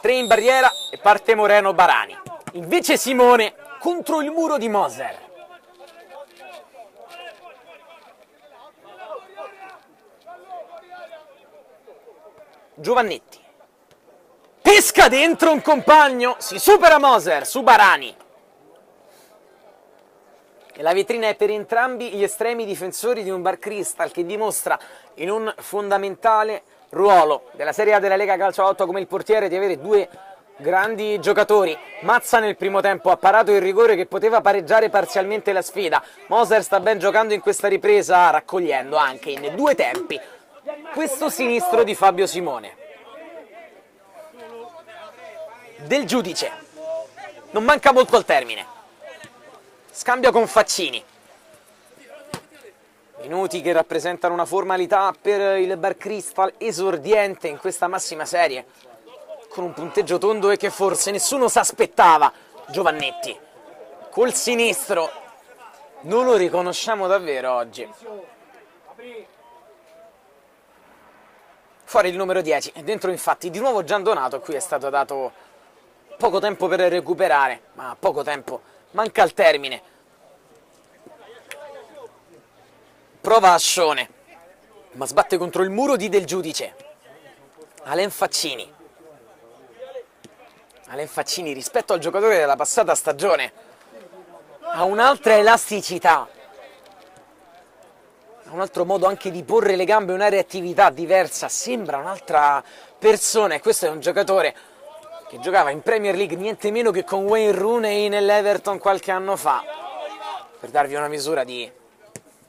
Tre in barriera e parte Moreno Barani. Invece Simone contro il muro di Moser. Giovannetti. Pesca dentro un compagno, si supera Moser su Barani. E la vetrina è per entrambi gli estremi difensori di un Bar Cristal che dimostra in un fondamentale ruolo della Serie A della Lega Calcio 8 come il portiere di avere due grandi giocatori. Mazza nel primo tempo ha parato il rigore che poteva pareggiare parzialmente la sfida. Moser sta ben giocando in questa ripresa, raccogliendo anche in due tempi questo sinistro di Fabio Simone. Del Giudice, non manca molto al termine, scambio con Faccini. Minuti che rappresentano una formalità per il Bar Cristal esordiente in questa massima serie, con un punteggio tondo e che forse nessuno si aspettava. Giovannetti col sinistro non lo riconosciamo davvero oggi. Fuori il numero 10 e dentro infatti di nuovo Giandonato. Qui è stato dato poco tempo per recuperare, ma poco tempo manca al termine. Prova Ascione, ma sbatte contro il muro di Del Giudice. Alen Faccini. Alen Faccini rispetto al giocatore della passata stagione ha un'altra elasticità, ha un altro modo anche di porre le gambe, una reattività diversa, sembra un'altra persona, e questo è un giocatore che giocava in Premier League niente meno che con Wayne Rooney nell'Everton qualche anno fa, per darvi una misura di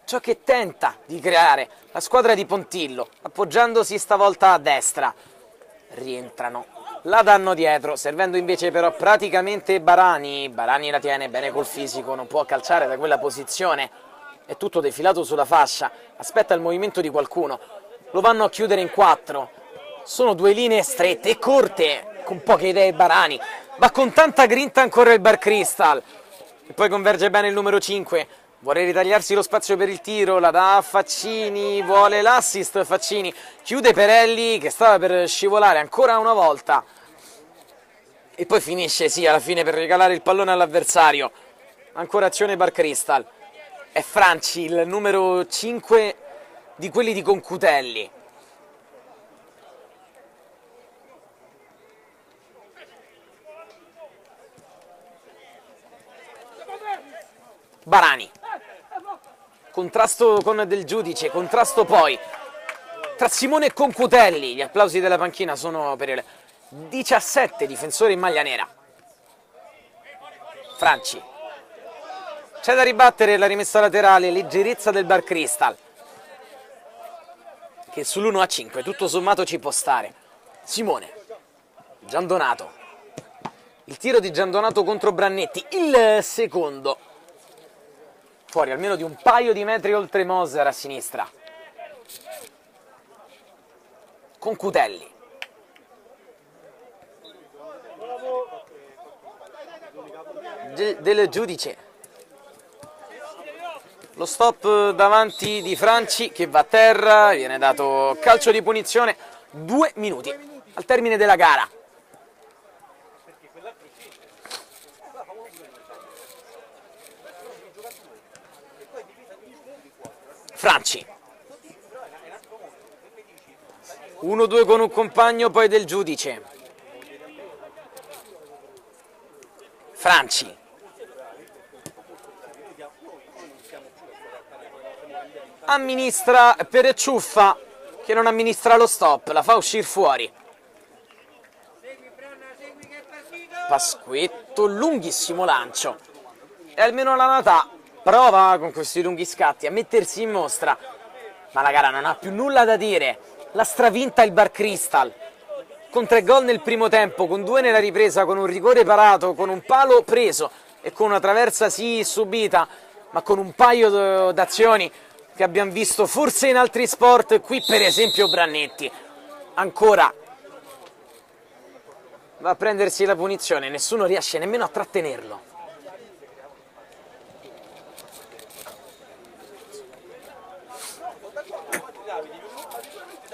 ciò che tenta di creare la squadra di Pontillo, appoggiandosi stavolta a destra. Rientrano, la danno dietro, servendo invece però praticamente Barani. Barani la tiene bene col fisico, non può calciare da quella posizione, è tutto defilato sulla fascia, aspetta il movimento di qualcuno, lo vanno a chiudere in 4, sono due linee strette e corte, con poche idee Barani, va con tanta grinta ancora il Bar Cristal, e poi converge bene il numero 5, vuole ritagliarsi lo spazio per il tiro, la dà a Faccini, vuole l'assist Faccini, chiude Perelli che stava per scivolare ancora una volta e poi finisce sì alla fine per regalare il pallone all'avversario. Ancora azione Bar Cristal, è Franci il numero 5 di quelli di Concutelli. Barani, contrasto con Del Giudice, contrasto poi tra Simone e Concutelli. Gli applausi della panchina sono per il 17 difensore in maglia nera. Franci, c'è da ribattere la rimessa laterale, leggerezza del Bar Cristal che sull'1-5 tutto sommato ci può stare. Simone, Giandonato, il tiro di Giandonato contro Brannetti, il secondo fuori almeno di un paio di metri oltre Moser a sinistra. Concutelli, Del Giudice, lo stop davanti di Franci che va a terra, viene dato calcio di punizione. 2 minuti al termine della gara. Franci, 1-2 con un compagno, poi Del Giudice. Franci, amministra per Ciuffa che non amministra lo stop, la fa uscire fuori. Pasquetto, lunghissimo lancio e almeno la Natà prova con questi lunghi scatti a mettersi in mostra, ma la gara non ha più nulla da dire. La stravinta il Bar Cristal con 3 gol nel primo tempo, con 2 nella ripresa, con un rigore parato, con un palo preso e con una traversa sì subita, ma con un paio d'azioni che abbiamo visto forse in altri sport. Qui per esempio Brannetti ancora va a prendersi la punizione, nessuno riesce nemmeno a trattenerlo.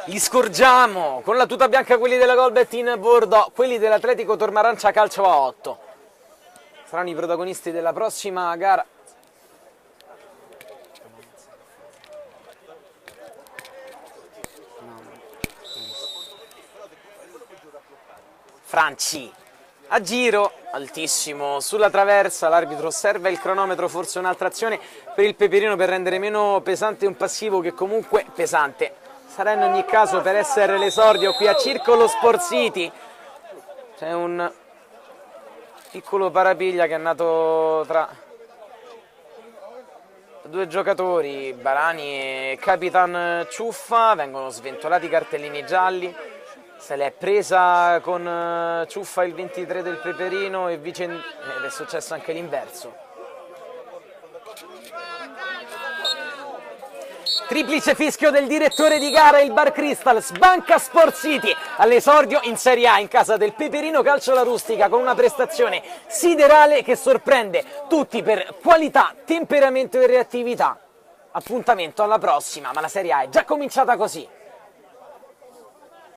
Li scorgiamo con la tuta bianca quelli della Golbet in Bordeaux, quelli dell'Atletico Tormarancia Calcio a 8 saranno i protagonisti della prossima gara. Franci, a giro, altissimo sulla traversa, l'arbitro osserva il cronometro, forse un'altra azione per il Peperino per rendere meno pesante un passivo che comunque pesante sarà in ogni caso per essere l'esordio qui a Circolo Sport City. C'è un piccolo parapiglia che è nato tra due giocatori, Barani e Capitan Ciuffa, vengono sventolati i cartellini gialli. Se l'è presa con Ciuffa il 23 del Peperino ed è successo anche l'inverso. Triplice fischio del direttore di gara, il Bar Crystal sbanca Sport City all'esordio in Serie A in casa del Peperino Calcio La Rustica con una prestazione siderale che sorprende tutti per qualità, temperamento e reattività. Appuntamento alla prossima, ma la Serie A è già cominciata così.